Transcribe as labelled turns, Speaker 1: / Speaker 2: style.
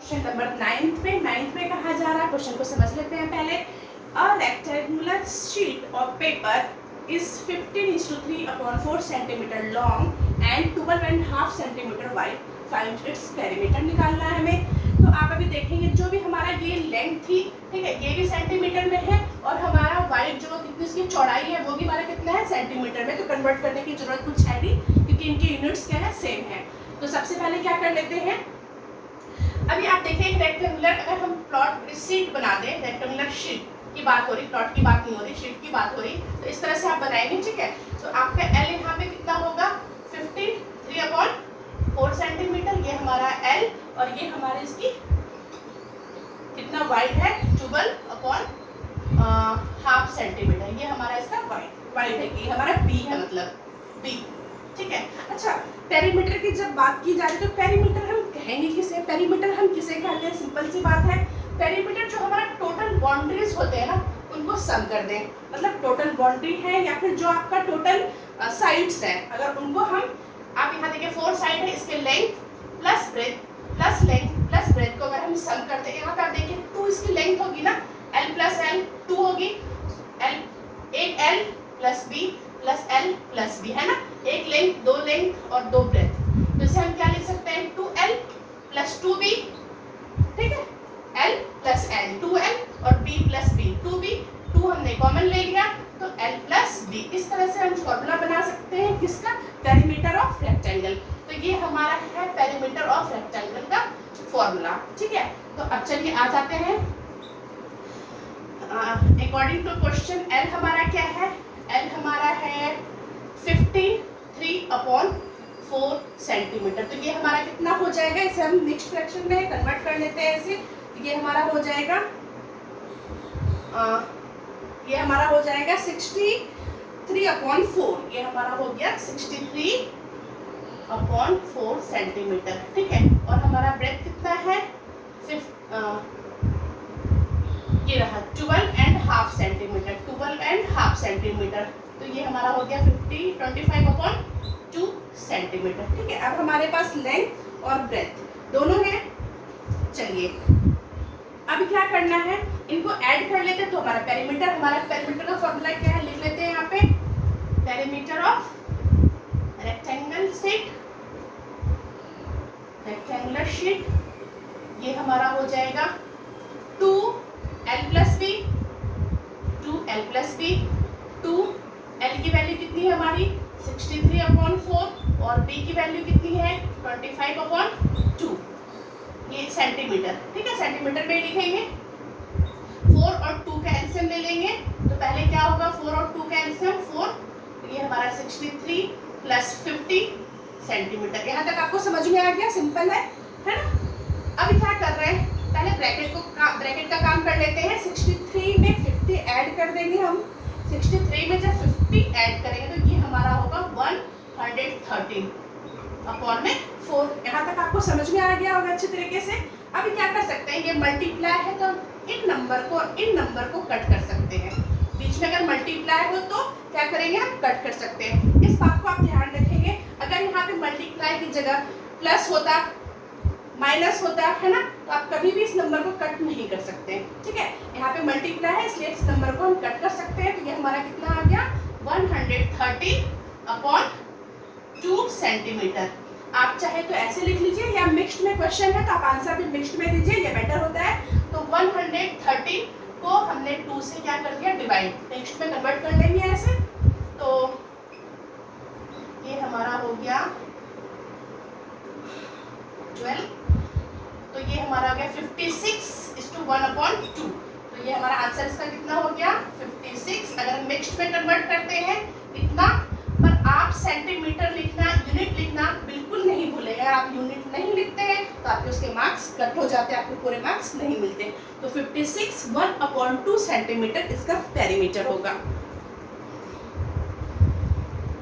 Speaker 1: Question number 9 पे कहा जा रहा है, क्वेश्चन को समझ लेते हैं पहले। A rectangular sheet of paper is 15:3/4 centimetre long and 12.5 centimetre wide, find its perimeter निकालना है हमें। तो आप अभी देखेंगे जो भी हमारा ये लेंथ थी, ठीक है, ये भी सेंटीमीटर में है और हमारा वाइड जो कितनी इसकी चौड़ाई है वो भी हमारा कितना है, सेंटीमीटर में। तो कन्वर्ट करने की जरूरत कुछ है नहीं क्योंकि इनके यूनिट्स क्या है, सेम है। तो सबसे पहले क्या कर लेते हैं, अभी आप देखें एक रेक्टेंगुलर, अगर हम प्लॉट शीट बना दें, रेक्टेंगुलर शीट की बात हो रही, प्लॉट की बात नहीं हो रही, शीट की बात हो रही, तो इस तरह से आप बनाएंगे, ठीक है। तो आपका एल यहाँ पे कितना होगा, 15/3/4 सेंटीमीटर, ये हमारा एल, और ये हमारे इसकी कितना वाइड है, 12/हाफ सेंटीमीटर, ये हमारा इसका वाइड है, ये हमारा बी है, मतलब बी, ठीक है। अच्छा, पेरीमीटर की जब बात की जा रही है तो पेरीमीटर हम कहेंगे किसे, पेरीमीटर हम किसे कहते हैं, सिंपल सी बात है। पेरीमीटर जो हमारा टोटल बाउंड्रीज होते हैं ना, उनको सम कर दें, मतलब टोटल बाउंड्री है या फिर जो आपका टोटल साइड्स है, अगर उनको हम, आप यहाँ देखिए 4 साइड है, इसके length plus breadth plus length plus breadth को अगर हम सम करते हैं, यहाँ पर आप देखिए 2 इसकी लेंथ होगी ना, l प्लस एल 2 होगी, एक l plus b plus l plus b, है ना, एक लेंथ, 2 लेंथ और 2 ब्रेथ, तो इसे हम क्या लिख सकते हैं, 2l प्लस 2b, ठीक है, l प्लस l 2l और b प्लस b 2b, 2 हमने कॉमन ले लिया तो l प्लस b। इस तरह से हम फॉर्मूला बना सकते हैं किसका, पेरीमीटर ऑफ रेक्टेंगल। तो ये हमारा है पेरीमीटर ऑफ रेक्टेंगल का फॉर्मूला, ठीक है। तो अब चलिए आ जाते हैं अकॉर्डिंग टू क्वेश्चन, l हमारा क्या है, l हमारा है 15/3/4 सेंटीमीटर। तो ये हमारा कितना हो जाएगा, इसे हम मिक्स्ड फ्रैक्शन में कन्वर्ट कर लेते हैं इसे, ये हमारा हो जाएगा ये हमारा हो जाएगा 63/4, ये हमारा हो गया 63/4 सेंटीमीटर, ठीक है। और हमारा ब्रेथ कितना है, ये रहा 12.5 सेंटीमीटर, 12.5 सेंटीमीटर, तो ये हमारा हो गया 25/2 सेंटीमीटर, ठीक है। अब हमारे पास लेंथ और ब्रेथ दोनों हैं। चलिए अब क्या करना है, इनको ऐड कर लेते हैं, तो हमारा पेरीमीटर का फॉर्मूला क्या है, लिख लेते हैं यहाँ पे, पेरीमीटर ऑफ रेक्टेंगुलर शीट, ये हमारा हो जाएगा 2l प्लस b, 2l की वैल्यू कितनी है हमारी 63/4 और b की वैल्यू कितनी है 25/2, ये सेंटीमीटर, ठीक है, सेंटीमीटर में लिखेंगे। 4 और 2 का एलसीएम ले लेंगे, तो पहले क्या होगा, 4 और 2 का एलसीएम 4, तो ये हमारा 63 प्लस 50 सेंटीमीटर। यहाँ तक आपको समझ में आ गया, सिंपल है ना। अब क्या कर रहे हैं, पहले ब्रैकेट का काम कर लेते हैं। 63 में 50 ऐड कर देंगे हम, 63 में जब 50 ऐड करेंगे तो ये हमारा होगा 113/4। यहाँ तक आपको समझ में आ गया होगा अच्छे तरीके से। अभी क्या कर सकते हैं, ये मल्टीप्लाई है तो इन नंबर को कट कर सकते हैं, बीच में अगर मल्टीप्लाई हो तो क्या करेंगे, हम कट कर सकते हैं। इस बात को आप ध्यान रखेंगे, अगर यहाँ पे मल्टीप्लाई की जगह प्लस होता, माइनस होता है ना, तो आप कभी भी इस नंबर को कट नहीं कर सकते, ठीक है। यहाँ पे मल्टीप्लाई है इसलिए इस नंबर को हम कट कर सकते हैं, तो ये हमारा कितना आ गया 130/2 सेंटीमीटर। आप चाहे तो ऐसे लिख लीजिए या मिक्स्ड में क्वेश्चन है तो आप आंसर भी मिक्स्ड में दीजिए, ये बेटर होता है। तो 130 को हमने 2 से क्या कर दिया, डिवाइड, मिक्स्ड में कन्वर्ट कर लेंगे ऐसे, तो ये हमारा हो गया 12, तो ये हमारा हो गया 56:1/2, तो ये हमारा आंसर इसका कितना हो गया 56। अगर हम मिक्स्ड में कन्वर्ट करते हैं इतना, पर आप सेंटीमीटर लिखना, यूनिट लिखना बिल्कुल नहीं भूलेगा। अगर आप यूनिट नहीं लिखते हैं तो आपके उसके मार्क्स कट हो जाते हैं, आपको पूरे मार्क्स नहीं मिलते। तो 56 1/2 सेंटीमीटर इसका पेरीमीटर होगा।